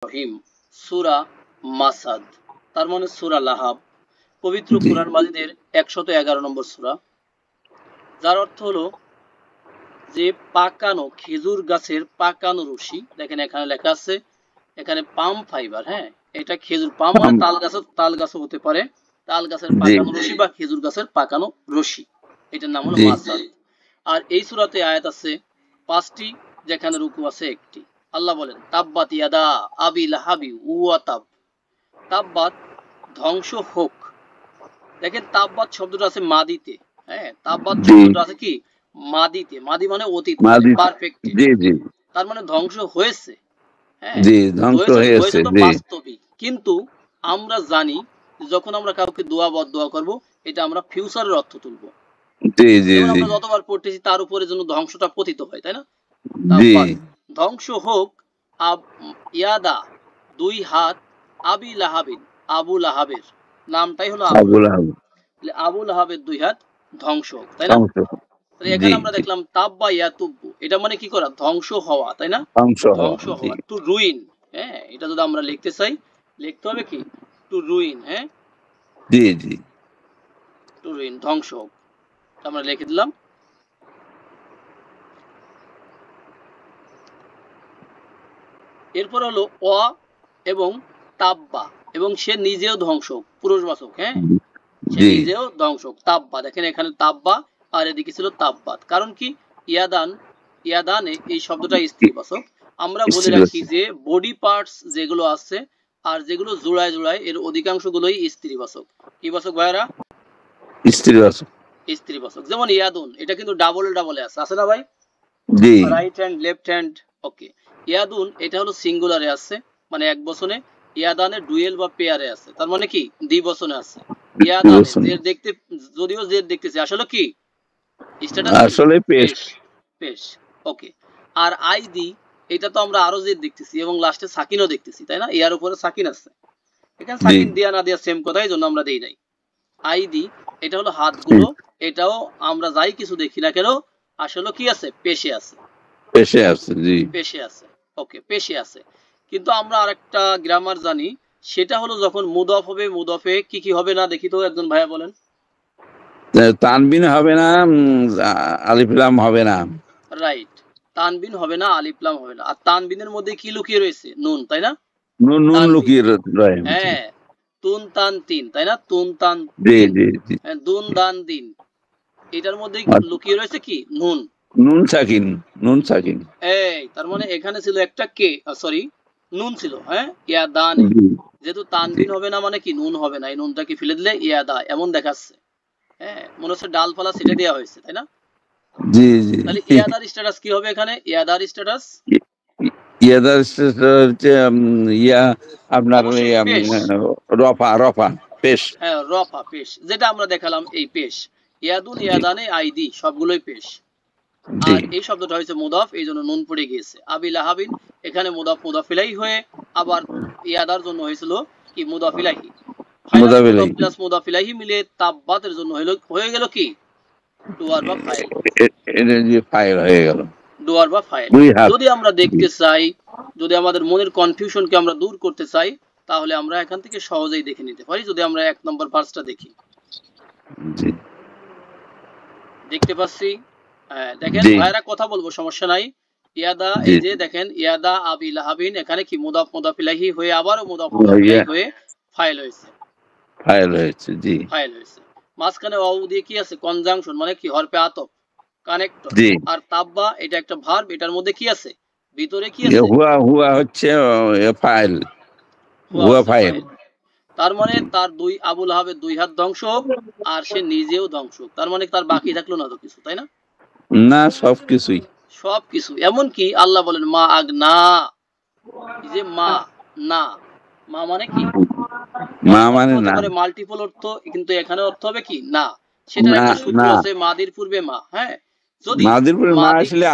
রহিম সূরা মাসাদ, তার মানে সূরা লাহাব, পবিত্র জি কোরআন মাজিদের 111 নম্বর সূরা, যার অর্থ হলো যে পাকানো খেজুর গাছের পাকানো রশি। দেখেন এখানে লেখা আছে, এখানে পাম ফাইবার। হ্যাঁ, এটা খেজুর, পাম মানে তাল গাছও হতে পারে, তাল গাছের জি পাকানো রশি বা খেজুর গাছের পাকানো রশি, এটার নাম হলো জি মাসাদ। আর এই সূরাতে আয়াত আছে 5টি, যেখানে রুকু আছে 1টি। আল্লাহ বলেন তাব্বাত ইয়াদা আবি লাহাবি ওয়া তাব, তাব্বাত ধ্বংস হোক। দেখেন তাব্বাত শব্দটা আছে মাদিতে। হ্যাঁ, তাব্বাত জি শব্দটা আছে কি মাদিতে, মাদি মানে অতীত, মানে মাদি পারফেক্টে, জি জি তার মানে ধ্বংস হয়েছে। হ্যাঁ, জি ধ্বংস হয়েছে হয়েছে হয়েছে তো জি বাস্তবিক, কিন্তু আমরা জানি যখন আমরা কাউকে দোয়া বদদোয়া করব, এটা আমরা ফিউচারের অর্থ তুলব। জি জি যেমন জি আমরা যতবার পড়তেছি তার উপরে যেন ধ্বংসটা পতিত হয়, তাই না? জি তাব্বাত ধ্বংস হোক, আব ইয়াদা 2 হাত, আবি লাহাবিন আবু লাহাবের, নামটাই হলো আবু আবুল লাহাব। আহাব তাহলে আবু লাহাবের 2 হাত ধ্বংস হোক, তাই না? ধ্বংস তাহলে জি এখানে আমরা জি দেখলাম তাব্বা ইয়াতুব্বু, এটা মানে কি করা, ধ্বংস হওয়া, তাই না? ধ্বংস হওয়া ধ্বংস জি হওয়া, টু রুইন। হ্যাঁ, এটা যদি আমরা লিখতে চাই, লিখতে হবে কি টু রুইন। হ্যাঁ, জি জি টু রুইন, ধ্বংস হোক, আমরা লিখে দিলাম। এরপর হলো অ এবং তাব্বা, এবং সে নিজেও ধ্বংস হোক, পুরুষবাচক। হ্যাঁ, সে জি নিজেও ধ্বংস হোক, তাব্বা। দেখেন এখানে তাব্বা আর এদিকে ছিল তাব্বাত, কারণ কি ইয়াদান, ইয়াদানে এই শব্দটা স্ত্রীবাচক। আমরা বলে স্থির রাখি আছে যে বডি পার্টস যেগুলো আছে আর যেগুলো জোড়ায় জোড়ায়, এর অধিকাংশগুলোই স্ত্রীবাচক। কি বাচক ভাইরা? স্থির আছে স্ত্রীবাচক। যেমন ইয়াদুন, এটা কিন্তু ডাবল ডাবলে আছে না ভাই? জি রাইট হ্যান্ড, লেফট হ্যান্ড। ওকে, ইয়াদুন এটা হলো সিঙ্গুলারে আছে, মানে এক বচনে। ইয়াদানে ডুয়েল বা পেয়ারে আছে, তার মানে কি দ্বিবচনে আছে। ইয়াদানে বলছেন যে দেখতে, যদিও যে দেখতেছি, আসলে কি স্ট্যাটাস কি আসলে পেশ পেশ, পেশ। ওকে, আর আইডি, এটা তো আমরা আরো যে দেখতেছি এবং লাস্টে সাকিনও দেখতেছি, তাই না? ইয়ার উপরে সাকিন আছে, এখানে জি সাকিন দিয়া না দিয়া সেম কথা, এই জন্য আমরা দেই নাই। আইডি এটা হলো হাতগুলো, এটাও আমরা যাই কিছু দেখি না কেন, আসলে কি আছে, পেশে আছে, পেশে আছে জি পেশে আছে। ওকে, পেশে আছে। কিন্তু আমরা আরেকটা গ্রামার জানি, সেটা হলো যখন মুদফ হবে, মুদফে কি কি হবে না, দেখি তো একজন ভাইয়া বলেন। তানবিন হবে না আলিফ লাম হবে না রাইট, তানবিন হবে না, আলিফলাম হবে না। আর তানবিনের মধ্যে কি লুকিয়ে রয়েছে, নুন, তাই না? নুন নুন তানবিন, লুকিয়ে রয়ে জি হ্যাঁ, তুন তান তিন, তাই না? তুন তান জি তিন, জি জি দুন দান দিন, এটার মধ্যে লুকিয়ে রয়েছে কি নুন। নুন সাকিন নুন সাকিন এই তার মানে এখানে ছিল একটা কে, সরি, নুন ছিল। হ্যাঁ, ইয়া দানে, জি যেহেতু জি তানবিন হবে না মানে কি নুন হবে না, এই নুনটাকে ফেলে দিলে ইয়া দা এমন দেখাচ্ছে। হ্যাঁ, মনে হচ্ছে ডালপালা সেটা দেওয়া হয়েছে, তাই না? জি জি তাহলে ইয়াদার স্ট্যাটাস কি হবে এখানে, ইয়াদার স্ট্যাটাস ইয়াদার হচ্ছে ইয়া আপনার অবশ্যই পেশ। রফা রফা পেশ হ্যাঁ, রফা, পেশ, যেটা আমরা দেখালাম, এই পেশ। ইয়াদুন, জি ইয়াদানে, আইদি সবগুলোই পেশ। জি আর এই শব্দটা হয়েছে মুদাফ, এই জন্য নুন পড়ে গিয়েছে। আবি লাহাবিন, এখানে মুদাফ মুদাফিলাই হয়ে, আবার ইয়াদার জন্য হয়েছিল কি মুদাফিলাহি। ফাইনালি মোদাবেলাই মুদাফ প্লাস মুদাফিলাহি মিলে তাব্বাতের জন্য হয়ে গেল কি ডুয়ার বা ফাইল। এটা যে ফাইল হয়ে গেল ডুয়ার বা ফাইল। 2 হাত যদি আমরা জি দেখতে চাই, যদি আমাদের মনের কনফিউশনকে আমরা দূর করতে চাই, তাহলে আমরা এখান থেকে সহজেই দেখে নিতে পারি। যদি আমরা 1 নম্বর ভার্সটা দেখি, জি দেখতে পাচ্ছি। হ্যাঁ, দেখেন জি ভাইরা কথা বলবো, সমস্যা নাই। ইয়াদা, জি এই যে দেখেন ইয়াদা আবি লাহাবিন, এখানে কি মুদাফ মুদাফিলাহি হয়ে আবারও মুদাফ মুদাফিলাহি হয়ে ফাইল হয়েছে, ফাইল হয়েছে জি ফাইল হয়েছে। মাঝখানে ওয়াও দিয়ে কি আছে, কনজাংশন, মানে কি হরফে আতফ, কানেক্টর। জি আর তাব্বা এটা একটা ভার্ব, এটার মধ্যে কি আছে, ভিতরে কি আছে, হুয়া হুয়া হচ্ছে ফাইল হুয়া হুয়া হচ্ছে ফাইল ফাইল। তার মানে জি তার আবুল আহাবের 2 হাত ধ্বংস হোক, আর সে নিজেও ধ্বংস হোক। তার মানে তার বাকি থাকলো না তো কিছু, তাই না? না সবকিছুই সবকিছু, এমনকি আল্লাহ বলেন মা আগনা, এই যে মা, না, মা মানে কি মা অনেক অর্থ মানে হতে না পারে, মাল্টিপল অর্থ, কিন্তু এখানে অর্থ হবে কি না। সেটার না একটা সূত্র না আছে, মাদির পূর্বে মা। হ্যাঁ, যদি মাদিরপুরে মা মাদি, আসলে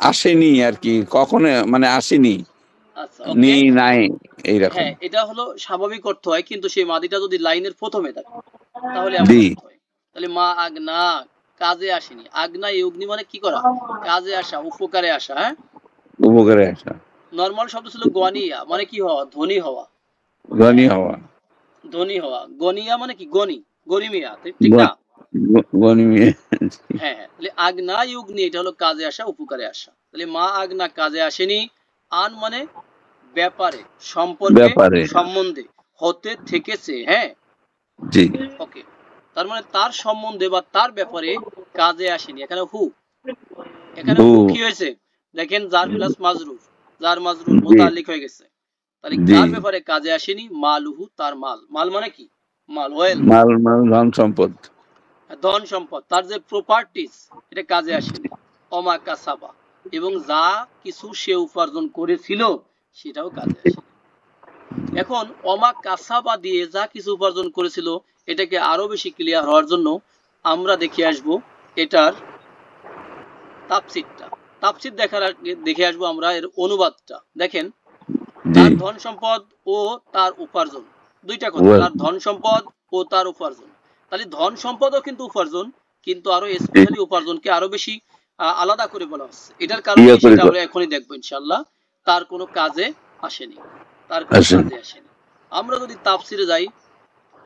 আসেনি আর কি কখনো মানে আসেনি আচ্ছা ওকে, নেই নাই এইরকম হ্যাঁ, এটা হলো স্বাভাবিক অর্থ হয়, কিন্তু সেই মাদিটা যদি লাইনের প্রথমে থাকে, তাহলে এমন জি অর্থ হয়। তাহলে মা আগনা, কাজে আসেনি। আগনা ইউগনি মানে কি করা, কাজে আসা, উপকারে আসা। হ্যাঁ, উপকারে আসা নরমাল শব্দ ছিল গনিয়া, মানে কি হওয়া, ধনী হওয়া। গনি হওয়া, ধনী হওয়া। গনিয়া মানে কি, গনি, গরিমিয়া, ঠিক না? গনি। হ্যাঁ হ্যাঁ, তাহলে আগনা ইউগনি এটা হলো কাজে আসা, উপকারে আসা। তাহলে মা আগনা কাজে আসেনি। আন মানে ব্যাপারে, সম্পর্কে, ব্যাপারে, সম্বন্ধে, হতে, থেকেছে। হ্যাঁ, জি। ওকে, তার মানে তার সম্বন্ধে বা তার ব্যাপারে কাজে আসেনি। এখানে হু, এখানে হু কি হয়েছে দেখেন, জার প্লাস মাজরুর, জার মাজরুর মুতাল্লিক হয়ে গেছে। তাহলে কার ব্যাপারে কাজে আসেনি, মালুহু তার মাল। মাল মানে কি, মাল, ওয়েল, মাল, মাল ধন সম্পদ, ধন সম্পদ, তার যে প্রপার্টিজ, এটা কাজে আসেনি। অমা কাসাবা, এবং যা কিছু সে উপার্জন করেছিল সেটাও কাজে আসেনি। এখন অমা কাসাবা দিয়ে যা কিছু উপার্জন করেছিল, এটাকে আরো বেশি ক্লিয়ার হওয়ার জন্য আমরা দেখে আসব এটার তাফসীরটা। তাফসীর দেখার আগে দেখে আসবো আমরা এর অনুবাদটা। দেখেন, তার ধন সম্পদ ও তার উপার্জন, দুইটা কথা, তার ধন সম্পদ ও তার উপার্জন। তাহলে ধন সম্পদও কিন্তু উপার্জন, কিন্তু আরো স্পেশালি উপার্জনকে আরো বেশি আলাদা করে বলা হচ্ছে। এটার কারণ কি সেটা আমরা এখনই দেখবো ইনশাআল্লাহ। তার কোনো কাজে আসেনি, তার কোনো কাজে আসেনি। আমরা যদি তাফসিরে যাই,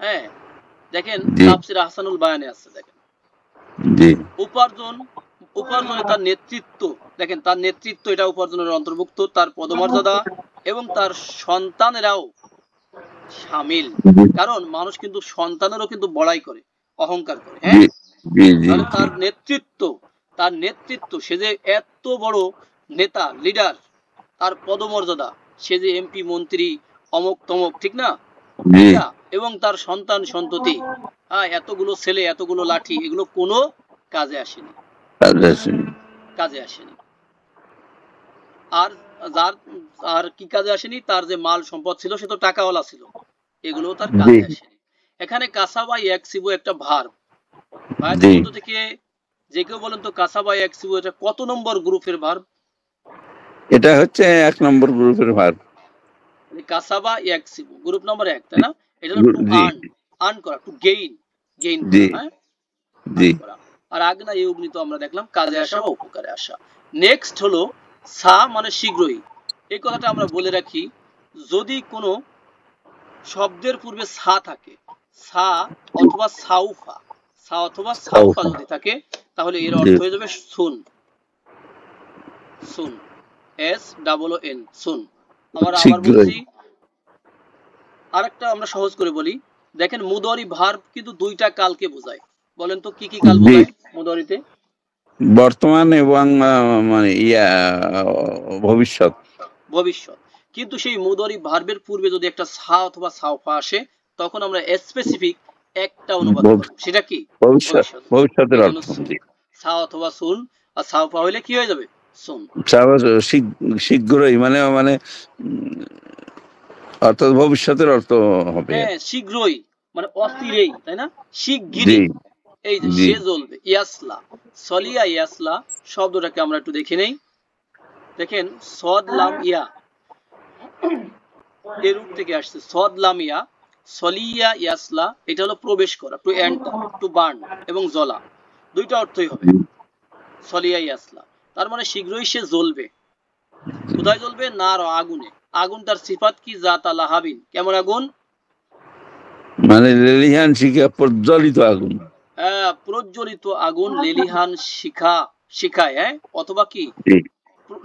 হ্যাঁ, দেখেন তাফসির আহসানুল বায়ানে আছে, দেখেন উপার্জন, উপার্জনে তার নেতৃত্ব, দেখেন তার নেতৃত্ব, এটা উপার্জনের অন্তর্ভুক্ত, তার পদমর্যাদা এবং তার সন্তানেরাও শামিল। কারণ মানুষ কিন্তু সন্তানেরও কিন্তু বড়াই করে, অহংকার করে। হ্যাঁ, তাহলে তার নেতৃত্ব, তার নেতৃত্ব, সে যে এত বড় নেতা, লিডার, তার পদমর্যাদা, সে যে এমপি, মন্ত্রী, অমক তমক, ঠিক না? এবং তার সন্তান সন্ততি, এতগুলো ছেলে, এতগুলো লাঠি, এগুলো কোনো কাজে আসেনি, কাজে আসেনি। আর যার, আর কি কাজে আসেনি, তার যে মাল সম্পদ ছিল, সে তো টাকাওয়ালা ছিল, এগুলো তার কাজে আসেনি। এখানে কাসাবা ইয়াকসিবু একটা ভার্ব। ভাইদের মধ্য থেকে যে কেউ বলেন তো, কাসাবা ইয়াকসিবু এটা কত নম্বর গ্রুপের ভার্ব? এটা হচ্ছে 1 নম্বর গ্রুপের ভার্ব। কাসাবা ইয়াকসিবু গ্রুপ নম্বর 1, তাই না? এটা হলো টু আর্ন, আর্ন করা, টু গেইন, গেইন করা। হ্যাঁ, জি। আর আগনা ইউগনি তো আমরা দেখলাম কাজে আসা বা উপকারে আসা। নেক্সট হলো সা, মানে শীঘ্রই। এই কথাটা আমরা বলে রাখি, যদি কোনো শব্দের পূর্বে সা থাকে, সা অথবা সাউফা, সা অথবা সাউফা যদি থাকে, তাহলে এর অর্থ হয়ে যাবে সুন, সুন, এস ডাবল ও এন, সুন। আমরা আবার বলছি, আরেকটা আমরা সহজ করে বলি, দেখেন মুদরি ভার্ব কিন্তু দুইটা কালকে বোঝায়। বলেন তো কি কি কাল বোঝায় মুদরিতে? বর্তমান এবং মানে ভবিষ্যৎ, ভবিষ্যৎ। কিন্তু সেই মুদরি ভার্বের পূর্বে যদি একটা সা অথবা সাউফা আসে, তখন আমরা স্পেসিফিক একটা অনুবাদ করব, সেটা কি, ভবিষ্যৎ, ভবিষ্যতের অর্থ। সা অথবা সুন, আর সাউফা হইলে কি হয়ে যাবে, সুন, শীঘ্রই, মানে মানে অর্থাৎ ভবিষ্যতের অর্থ হবে। হ্যাঁ, শীঘ্রই মানে অচিরেই, তাই না? শিগগিরই, এই যে সে জ্বলবে। ইয়াসলা, সলিয়া ইয়াসলা শব্দটাকে আমরা একটু দেখে নেই। দেখেন সদ লাম ইয়া, এর রূপ থেকে আসছে সদ লাম ইয়া, সলিয়া ইয়াসলা, এটা হলো প্রবেশ করা, টু এন্টার, টু বার্ন এবং জ্বলা, দুইটা অর্থই হবে সলিয়া ইয়াসলা। তার মানে শীঘ্রই সে জ্বলবে। কোথায় জ্বলবে, না আগুনে। আগুন তার সিফাত কি, জাতা লাহাবিন, কেমন আগুন, মানে লেলিহান শিখা, প্রজ্বলিত আগুন। হ্যাঁ, প্রজ্বলিত আগুন, লেলিহান শিখা, শিখায়, হ্যাঁ, অথবা কি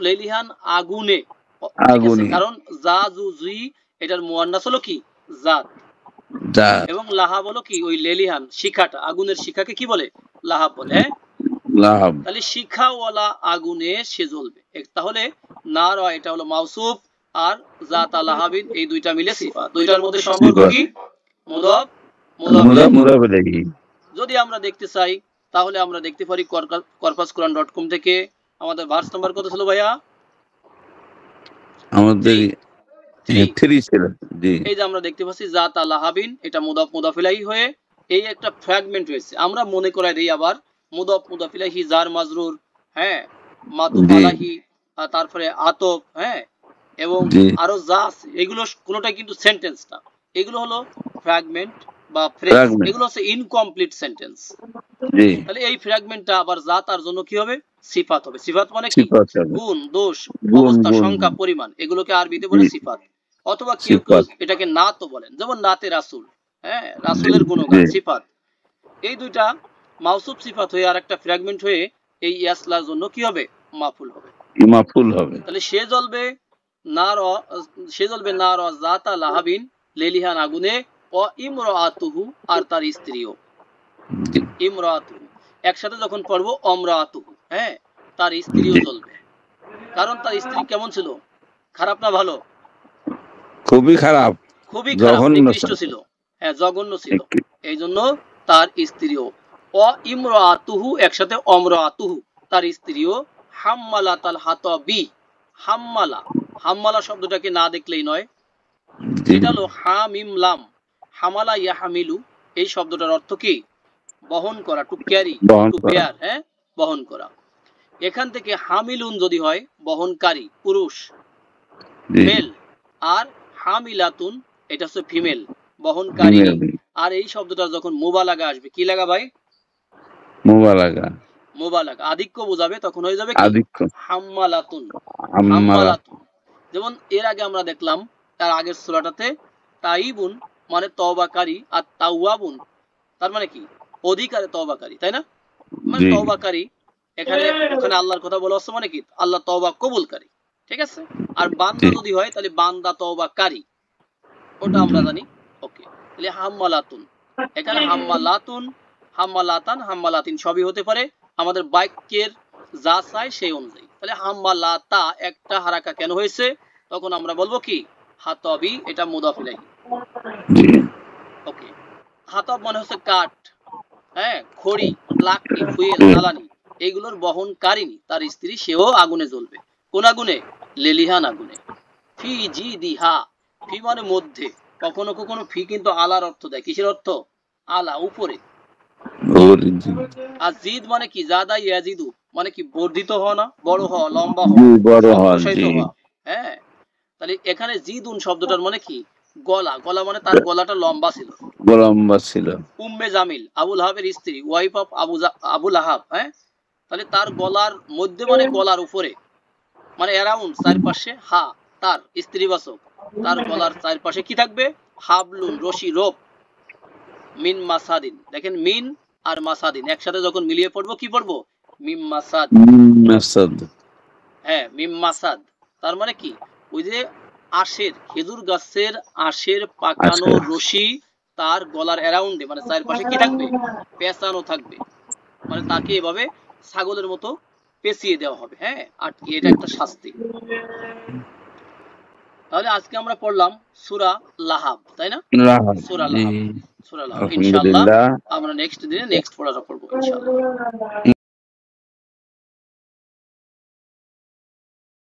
লেলিহান আগুনে, ঠিক আছে? কারণ জা জু জি এটার মুয়ান্নাস হলো কি, জাত, এবং লাহাব হলো কি, ওই লেলিহান শিখাটা, আগুনের শিখাকে কি বলে, লাহাব বলে। হ্যাঁ, লাহাব। তাহলে শিখাওয়ালা আগুনে সে জ্বলবে। তাহলে নার, এটা হলো মাউসুফ, আর জাতা লাহাবিন এই দুইটা মিলে সিফাত। দুইটার মধ্যে সম্পর্ক কি, মুদাফ মুদাফ ইলাইহি। যদি আমরা দেখতে চাই, তাহলে আমরা দেখতে পারি corpusquran.com থেকে। আমাদের ভার্স নাম্বার কত ছিল ভাইয়া? আমাদের 3 ছিল। জি, এই যে আমরা দেখতে পাচ্ছি জাতা লাহাবিন, এটা মুদাফ মুদাফ ইলাইহি হয়ে এই একটা ফ্র্যাগমেন্ট হয়েছে। আমরা মনে করাই দেই আবার, মুদাফ মুদাফ ইলাইহি, জার মাজরুর, হ্যাঁ, মাতুফ আলাইহি, তারপরে আতফ, হ্যাঁ, এবং আরো যা আছে, এগুলো কোনোটাই কিন্তু সেন্টেন্স না, এগুলো হলো ফ্র্যাগমেন্ট বা ফ্রেজ, Fragment. এগুলো হচ্ছে ইনকমপ্লিট সেন্টেন্স। জি তাহলে এই ফ্র্যাগমেন্টটা আবার যা তার জন্য কি হবে? সিফাত হবে। সিফাত মানে কি? সিফাত হবে গুণ, দোষ, গুণ অবস্থা, গুণ সংখ্যা, পরিমাণ, এগুলোকে আরবিতে বলে জি সিফাত। অথবা কেউ কেউ সিফাত এটাকে নাতও বলেন, যেমন নাতে রাসূল, হ্যাঁ, জি রাসূলের জি গুণগান, সিফাত। এই দুইটা মাউসুফ সিফাত হয়ে আর একটা ফ্র্যাগমেন্ট হয়ে এই ইয়াসলার জন্য কি হবে? মাফুল হবে। মাফুল হবে তাহলে সে জ্বলবে নার জাতা লাহাবিন, লেলিহান আগুনে, ও ইমরাতুহু, আর তার স্ত্রীও। জি ইমরাতুহু একসাথে যখন পড়বো অমরাতুহু, হ্যাঁ, তার স্ত্রীও জি জ্বলবে। কারণ তার স্ত্রী কেমন ছিল? খারাপ না ভালো? খুবই খারাপ খুবই খারাপ, জঘন্য নিকৃষ্ট স্যার ছিল, হ্যাঁ, জঘন্য ছিল। এই জন্য তার স্ত্রীও, অ ইমরাতুহু একসাথে অমরাতুহু, তার স্ত্রীও, হাম্মালাতাল হাতাবি, হাম্মালা, হাম্মালা শব্দটাকে না দেখলেই নয়। জি এটা হলো হামিম লাম, হামালা ইয়াহামিলু, এই শব্দটার অর্থ কি? বহন করা, টু ক্যারি, বহন টু করা বেয়ার, হ্যাঁ, বহন করা। এখান থেকে হামিলুন যদি হয় বহনকারী, পুরুষ, জি মেল, আর হামিলাতুন এটা হচ্ছে ফিমেল, বহনকারিণী। ফিমেল আর এই শব্দটা যখন মুবালাগা আসবে, কি লাগা ভাই? মুবালাগা মুবালাগা, আধিক্য বোঝাবে, তখন হয়ে যাবে কি? আধিক্য হাম্মালাতুন, আম্মারা হাম্মালাতুন। যেমন এর আগে আমরা দেখলাম, তার আগের সূরাটাতে তাইবুন মানে তওবাকারী, আর তাওয়াবুন তার মানে কি? অধিকারে তওবাকারী, তাই না? মানে জি তওবাকারী। এখানে ওখানে আল্লাহর কথা বলা হচ্ছে, মানে কি? আল্লাহ তওবা কবুলকারী, ঠিক আছে। আর বান্দা জি যদি হয় তাহলে বান্দা তওবাকারী, ওটা আমরা জি জানি। ওকে, তাহলে হাম্মালাতুন, এখানে হাম্মালাতুন, হাম্মালাতান, হাম্মালাতিন সবই হতে পারে, আমাদের বাক্যের যা চাই সেই অনুযায়ী। তাহলে হাম্মালাতা একটা হারাকা কেন হয়েছে? তখন আমরা বলবো কি? হাতবি, এটা মুদাফ ইলাইহি। জি ওকে, হাতব মানে হচ্ছে কাঠ, হ্যাঁ, খড়ি, লাকড়ি, ফুয়েল, জি জ্বালানি, এইগুলোর বহনকারিণী, তার স্ত্রী, সেও আগুনে জ্বলবে। কোন আগুনে? লেলিহান আগুনে। ফি জি দিহা, ফি মানে মধ্যে, কখনো কখনো ফি কিন্তু আলার অর্থ দেয়। কিসের অর্থ? আলা, উপরে। ওরে জি আর জিদ মানে কি? জাদা ইয়াজিদু মানে কি? বর্ধিত হওয়া না, বড় হওয়া, লম্বা জি হওয়া, বড় হন সম্প্রসারিত জি হওয়া, হ্যাঁ। তাহলে এখানে জিদুন শব্দটার মানে কি? গলা, গলা মানে তার গলাটা লম্বা ছিল। গোলাম্বা ছিল উম্মে জামিল, আবুল আহাবের স্ত্রী, ওয়াইফ অফ আবুল আহাব, হ্যাঁ। তাহলে তার গলার মধ্যে মানে গলার উপরে, মানে অ্যারাউন্ড, চারপাশে, হা, তার স্ত্রীবাচক, তার গলার চারপাশে কি থাকবে? হাবলুন, রশি, রোপ, মিন মাসাদিন। দেখেন মিন আর মাসাদিন একসাথে যখন মিলিয়ে পড়বো, কি পড়বো? মিম মাসাদ, মাসাদ হ্যাঁ, মিম মাসাদ। তার মানে কি? ওই যে আশের, খেজুর গাছের আশের পাকানো আচ্ছা রশি তার গলার অ্যারাউন্ডে মানে চারপাশে কি থাকবে? পেঁচানো থাকবে। মানে তাকে এভাবে ছাগলের মতো পেঁচিয়ে দেওয়া হবে, হ্যাঁ, আটকে। এটা একটা শাস্তি। তাহলে আজকে আমরা পড়লাম সূরা লাহাব, তাই না? লাহাব সূরা জি লাহাব, সূরা লাহাব। ইনশাআল্লাহ আলহামদুলিল্লাহ আমরা নেক্সট দিনে নেক্সট পড়াটা পড়বো ইনশাআল্লাহ।